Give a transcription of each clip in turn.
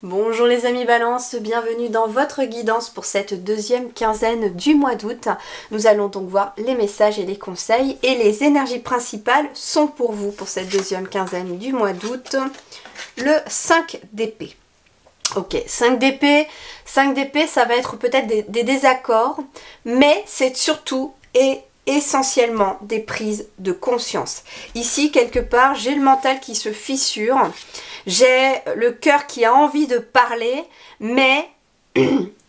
Bonjour les amis Balance, bienvenue dans votre guidance pour cette deuxième quinzaine du mois d'août. Nous allons donc voir les messages et les conseils et les énergies principales sont pour vous pour cette deuxième quinzaine du mois d'août. Le 5 d'épée. Ok, 5 d'épée, ça va être peut-être des désaccords, mais c'est surtout et essentiellement des prises de conscience. Ici, quelque part, j'ai le mental qui se fissure, j'ai le cœur qui a envie de parler, mais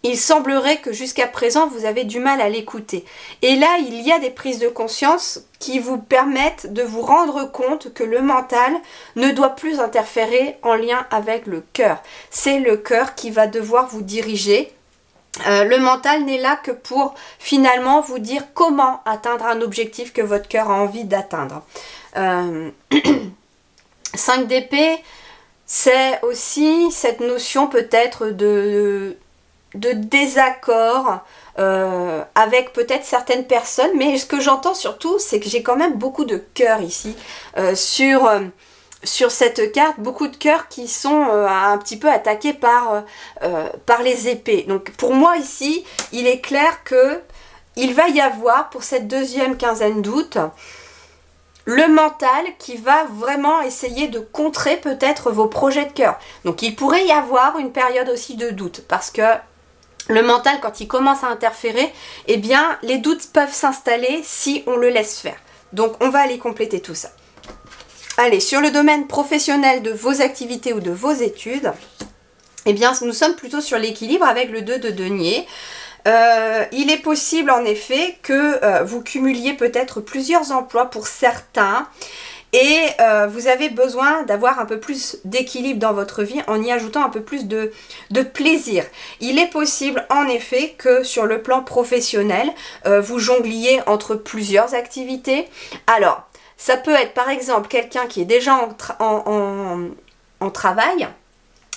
il semblerait que jusqu'à présent, vous avez du mal à l'écouter. Et là, il y a des prises de conscience qui vous permettent de vous rendre compte que le mental ne doit plus interférer en lien avec le cœur. C'est le cœur qui va devoir vous diriger. Le mental n'est là que pour finalement vous dire comment atteindre un objectif que votre cœur a envie d'atteindre. 5 d'épée, c'est aussi cette notion peut-être de désaccord avec peut-être certaines personnes, mais ce que j'entends surtout, c'est que j'ai quand même beaucoup de cœur ici sur cette carte, beaucoup de cœurs qui sont un petit peu attaqués par les épées. Donc pour moi ici, il est clair que il va y avoir pour cette deuxième quinzaine d'août le mental qui va vraiment essayer de contrer peut-être vos projets de cœur. Donc il pourrait y avoir une période aussi de doute parce que le mental, quand il commence à interférer, eh bien les doutes peuvent s'installer si on le laisse faire. Donc on va aller compléter tout ça. Allez, sur le domaine professionnel de vos activités ou de vos études, eh bien, nous sommes plutôt sur l'équilibre avec le 2 de denier. Il est possible en effet que vous cumuliez peut-être plusieurs emplois pour certains et vous avez besoin d'avoir un peu plus d'équilibre dans votre vie en y ajoutant un peu plus de plaisir. Il est possible en effet que sur le plan professionnel, vous jongliez entre plusieurs activités. Alors, ça peut être par exemple quelqu'un qui est déjà en travail,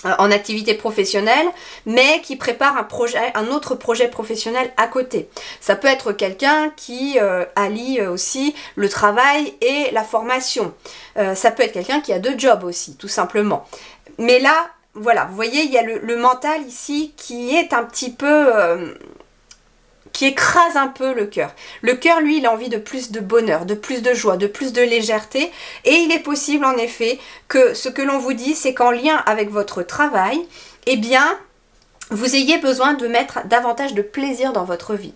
en activité professionnelle, mais qui prépare un autre projet professionnel à côté. Ça peut être quelqu'un qui allie aussi le travail et la formation. Ça peut être quelqu'un qui a 2 jobs aussi, tout simplement. Mais là, voilà, vous voyez, il y a le mental ici qui est un petit peu qui écrase un peu le cœur. Le cœur, lui, il a envie de plus de bonheur, de plus de joie, de plus de légèreté. Et il est possible, en effet, que ce que l'on vous dit, c'est qu'en lien avec votre travail, eh bien, vous ayez besoin de mettre davantage de plaisir dans votre vie.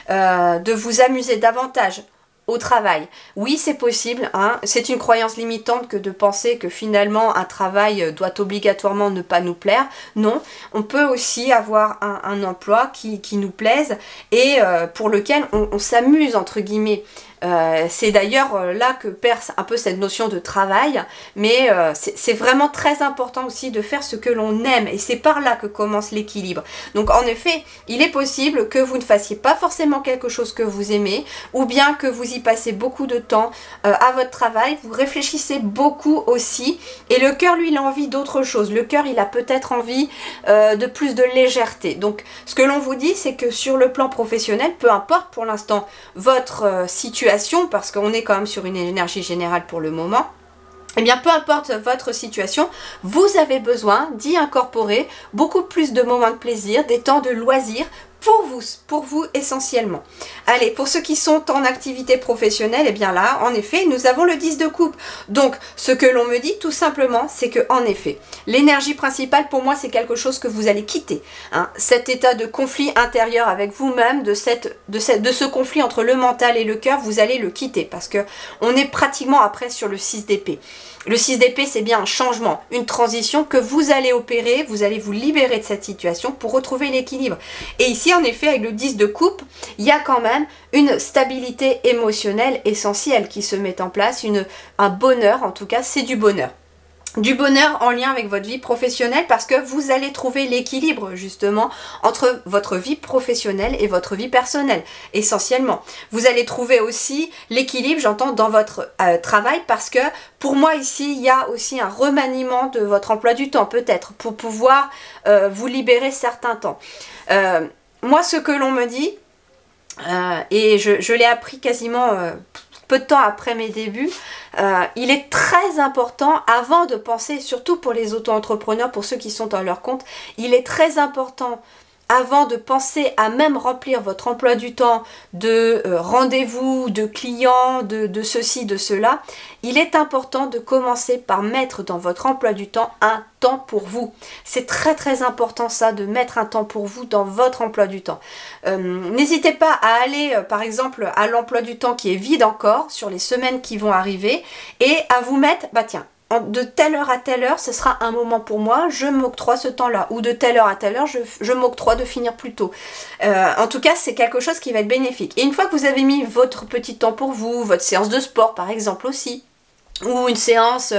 De vous amuser davantage au travail. Oui, c'est possible, hein. C'est une croyance limitante que de penser que finalement un travail doit obligatoirement ne pas nous plaire. Non, on peut aussi avoir un emploi qui nous plaise et pour lequel on s'amuse entre guillemets. C'est d'ailleurs là que perce un peu cette notion de travail, mais c'est vraiment très important aussi de faire ce que l'on aime et c'est par là que commence l'équilibre. Donc en effet, il est possible que vous ne fassiez pas forcément quelque chose que vous aimez ou bien que vous y passez beaucoup de temps à votre travail, vous réfléchissez beaucoup aussi et le cœur lui il a envie d'autre chose. Le cœur il a peut-être envie de plus de légèreté. Donc ce que l'on vous dit c'est que sur le plan professionnel, peu importe pour l'instant votre situation, parce qu'on est quand même sur une énergie générale pour le moment, eh bien peu importe votre situation, vous avez besoin d'y incorporer beaucoup plus de moments de plaisir, des temps de loisirs pour vous essentiellement. Allez, pour ceux qui sont en activité professionnelle, eh bien là, en effet, nous avons le 10 de coupe. Donc, ce que l'on me dit tout simplement, c'est que en effet, l'énergie principale pour moi, c'est quelque chose que vous allez quitter. Hein. Cet état de conflit intérieur avec vous-même, de ce conflit entre le mental et le cœur, vous allez le quitter parce que on est pratiquement après sur le 6 d'épée. Le 6 d'épée, c'est bien un changement, une transition que vous allez opérer, vous allez vous libérer de cette situation pour retrouver l'équilibre. Et ici, en effet, avec le 10 de coupe, il y a quand même une stabilité émotionnelle essentielle qui se met en place, un bonheur, en tout cas, c'est du bonheur. Du bonheur en lien avec votre vie professionnelle parce que vous allez trouver l'équilibre justement entre votre vie professionnelle et votre vie personnelle essentiellement. Vous allez trouver aussi l'équilibre, j'entends, dans votre travail parce que pour moi ici il y a aussi un remaniement de votre emploi du temps peut-être pour pouvoir vous libérer certains temps. Moi ce que l'on me dit et je l'ai appris quasiment peu de temps après mes débuts, il est très important, avant de penser, surtout pour les auto-entrepreneurs, pour ceux qui sont à leur compte, il est très important avant de penser à même remplir votre emploi du temps de rendez-vous, de clients, de ceci, de cela, il est important de commencer par mettre dans votre emploi du temps un temps pour vous. C'est très très important ça, de mettre un temps pour vous dans votre emploi du temps. N'hésitez pas à aller par exemple à l'emploi du temps qui est vide encore sur les semaines qui vont arriver et à vous mettre, bah tiens, de telle heure à telle heure, ce sera un moment pour moi, je m'octroie ce temps-là. Ou de telle heure à telle heure, je m'octroie de finir plus tôt. En tout cas, c'est quelque chose qui va être bénéfique. Et une fois que vous avez mis votre petit temps pour vous, votre séance de sport par exemple aussi, ou une séance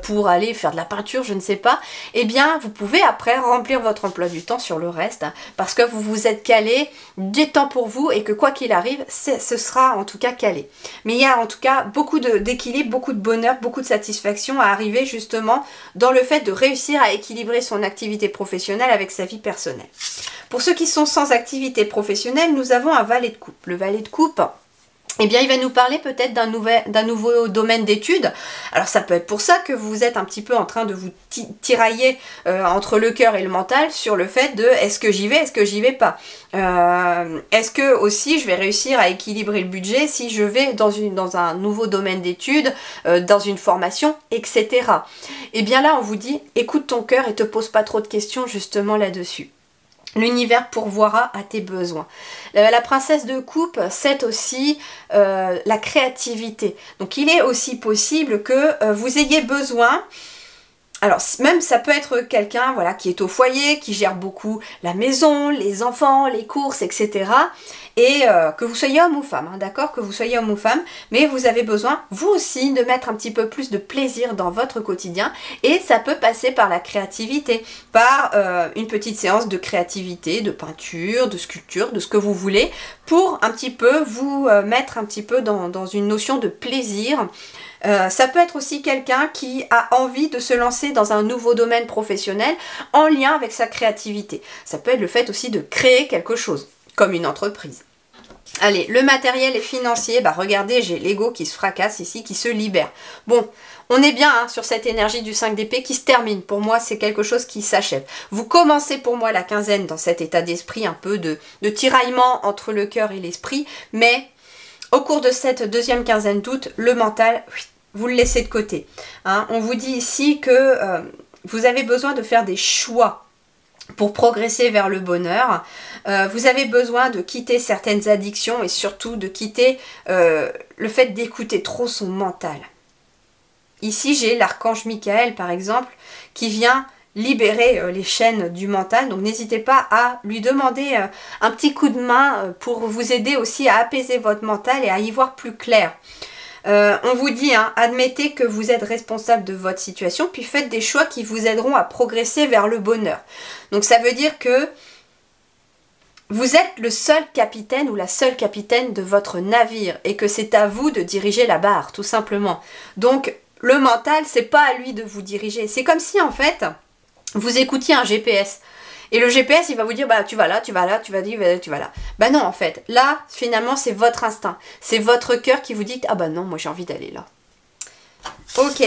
pour aller faire de la peinture, je ne sais pas, eh bien vous pouvez après remplir votre emploi du temps sur le reste, hein, parce que vous vous êtes calé du temps pour vous et que quoi qu'il arrive, ce sera en tout cas calé. Mais il y a en tout cas beaucoup d'équilibre, beaucoup de bonheur, beaucoup de satisfaction à arriver justement dans le fait de réussir à équilibrer son activité professionnelle avec sa vie personnelle. Pour ceux qui sont sans activité professionnelle, nous avons un valet de coupe. Le valet de coupe, eh bien, il va nous parler peut-être d'un nouveau domaine d'études. Alors, ça peut être pour ça que vous êtes un petit peu en train de vous tirailler entre le cœur et le mental sur le fait de est-ce que j'y vais, est-ce que j'y vais pas. Est-ce que aussi je vais réussir à équilibrer le budget si je vais dans un nouveau domaine d'études, dans une formation, etc. Eh bien là, on vous dit, écoute ton cœur et te pose pas trop de questions justement là-dessus. L'univers pourvoira à tes besoins. La princesse de coupe, c'est aussi la créativité. Donc il est aussi possible que vous ayez besoin, alors même ça peut être quelqu'un voilà, qui est au foyer, qui gère beaucoup la maison, les enfants, les courses, etc. Et que vous soyez homme ou femme, hein, d'accord, que vous soyez homme ou femme, mais vous avez besoin, vous aussi, de mettre un petit peu plus de plaisir dans votre quotidien, et ça peut passer par la créativité, par une petite séance de créativité, de peinture, de sculpture, de ce que vous voulez, pour un petit peu vous mettre un petit peu dans une notion de plaisir. Ça peut être aussi quelqu'un qui a envie de se lancer dans un nouveau domaine professionnel en lien avec sa créativité. Ça peut être le fait aussi de créer quelque chose, comme une entreprise. Allez, le matériel et financier, bah regardez, j'ai l'ego qui se fracasse ici, qui se libère. Bon, on est bien hein, sur cette énergie du 5 d'épée qui se termine. Pour moi, c'est quelque chose qui s'achève. Vous commencez pour moi la quinzaine dans cet état d'esprit, un peu de tiraillement entre le cœur et l'esprit, mais au cours de cette deuxième quinzaine d'août, le mental, vous le laissez de côté. Hein. On vous dit ici que vous avez besoin de faire des choix pour progresser vers le bonheur. Vous avez besoin de quitter certaines addictions et surtout de quitter le fait d'écouter trop son mental. Ici, j'ai l'archange Michael, par exemple, qui vient libérer les chaînes du mental. Donc, n'hésitez pas à lui demander un petit coup de main pour vous aider aussi à apaiser votre mental et à y voir plus clair. On vous dit, hein, admettez que vous êtes responsable de votre situation, puis faites des choix qui vous aideront à progresser vers le bonheur. Donc ça veut dire que vous êtes le seul capitaine ou la seule capitaine de votre navire et que c'est à vous de diriger la barre, tout simplement. Donc le mental, c'est pas à lui de vous diriger. C'est comme si en fait, vous écoutiez un GPS. Et le GPS, il va vous dire, bah tu vas là, tu vas là, tu vas là. Bah non, en fait, là, finalement, c'est votre instinct. C'est votre cœur qui vous dit, ah bah non, moi j'ai envie d'aller là. Ok,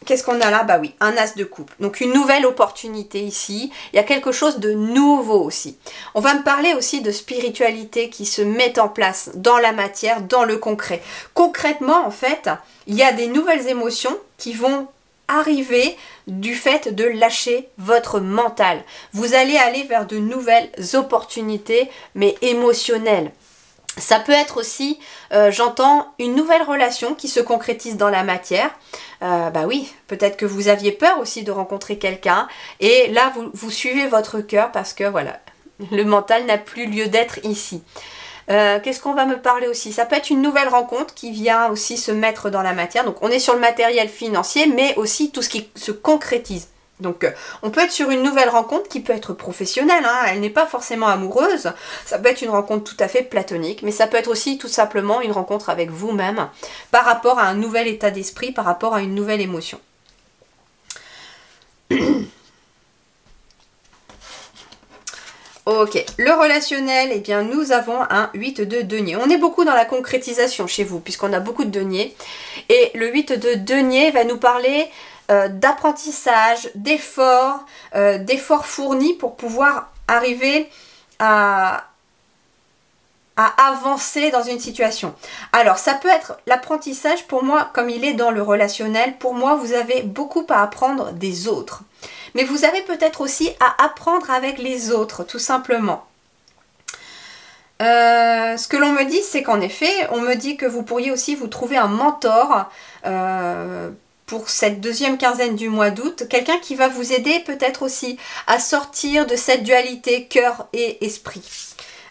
qu'est-ce qu'on a là? Bah oui, un as de coupe. Donc une nouvelle opportunité ici. Il y a quelque chose de nouveau aussi. On va me parler aussi de spiritualité qui se met en place dans la matière, dans le concret. Concrètement, en fait, il y a des nouvelles émotions qui vont arriver du fait de lâcher votre mental. Vous allez aller vers de nouvelles opportunités, mais émotionnelles. Ça peut être aussi, j'entends, une nouvelle relation qui se concrétise dans la matière. Bah oui, peut-être que vous aviez peur aussi de rencontrer quelqu'un. Et là, vous suivez votre cœur parce que voilà, le mental n'a plus lieu d'être ici. Qu'est-ce qu'on va me parler aussi? Ça peut être une nouvelle rencontre qui vient aussi se mettre dans la matière. Donc on est sur le matériel financier, mais aussi tout ce qui se concrétise. Donc on peut être sur une nouvelle rencontre qui peut être professionnelle, hein. Elle n'est pas forcément amoureuse. Ça peut être une rencontre tout à fait platonique, mais ça peut être aussi tout simplement une rencontre avec vous-même par rapport à un nouvel état d'esprit, par rapport à une nouvelle émotion. Ok, Ok, le relationnel, eh bien nous avons un 8 de denier. On est beaucoup dans la concrétisation chez vous, puisqu'on a beaucoup de deniers. Et le 8 de denier va nous parler d'apprentissage, d'efforts fournis pour pouvoir arriver à avancer dans une situation. Alors, ça peut être l'apprentissage, pour moi, comme il est dans le relationnel, pour moi, vous avez beaucoup à apprendre des autres. Mais vous avez peut-être aussi à apprendre avec les autres, tout simplement. Ce que l'on me dit, c'est qu'en effet, on me dit que vous pourriez aussi vous trouver un mentor pour cette deuxième quinzaine du mois d'août. Quelqu'un qui va vous aider peut-être aussi à sortir de cette dualité cœur et esprit.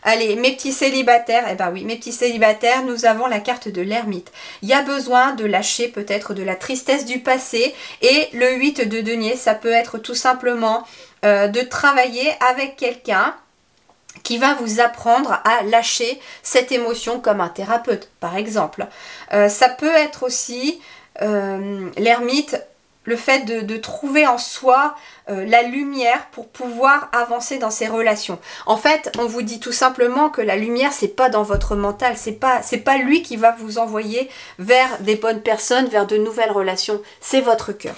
Allez, mes petits célibataires, eh ben oui, mes petits célibataires, nous avons la carte de l'ermite. Il y a besoin de lâcher peut-être de la tristesse du passé. Et le 8 de denier, ça peut être tout simplement de travailler avec quelqu'un qui va vous apprendre à lâcher cette émotion comme un thérapeute, par exemple. Ça peut être aussi, l'ermite, le fait de trouver en soi la lumière pour pouvoir avancer dans ses relations. En fait, on vous dit tout simplement que la lumière, c'est pas dans votre mental, c'est pas lui qui va vous envoyer vers des bonnes personnes, vers de nouvelles relations, c'est votre cœur.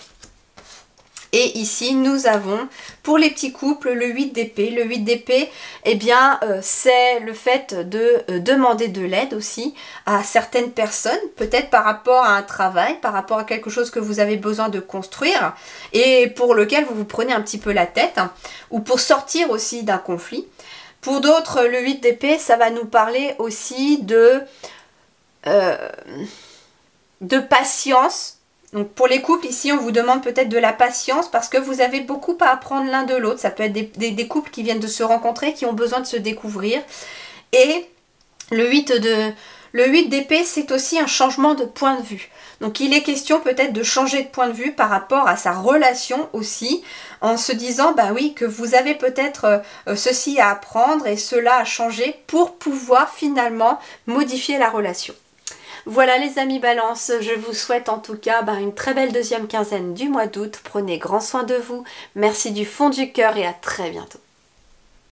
Et ici, nous avons, pour les petits couples, le 8 d'épée. Le 8 d'épée, eh bien, c'est le fait de demander de l'aide aussi à certaines personnes, peut-être par rapport à un travail, par rapport à quelque chose que vous avez besoin de construire et pour lequel vous vous prenez un petit peu la tête, hein, ou pour sortir aussi d'un conflit. Pour d'autres, le 8 d'épée, ça va nous parler aussi de patience. Donc pour les couples, ici, on vous demande peut-être de la patience parce que vous avez beaucoup à apprendre l'un de l'autre. Ça peut être des couples qui viennent de se rencontrer, qui ont besoin de se découvrir. Et le 8 d'épée, c'est aussi un changement de point de vue. Donc il est question peut-être de changer de point de vue par rapport à sa relation aussi, en se disant, bah oui, que vous avez peut-être ceci à apprendre et cela à changer pour pouvoir finalement modifier la relation. Voilà les amis Balance, je vous souhaite en tout cas une très belle deuxième quinzaine du mois d'août. Prenez grand soin de vous, merci du fond du cœur et à très bientôt.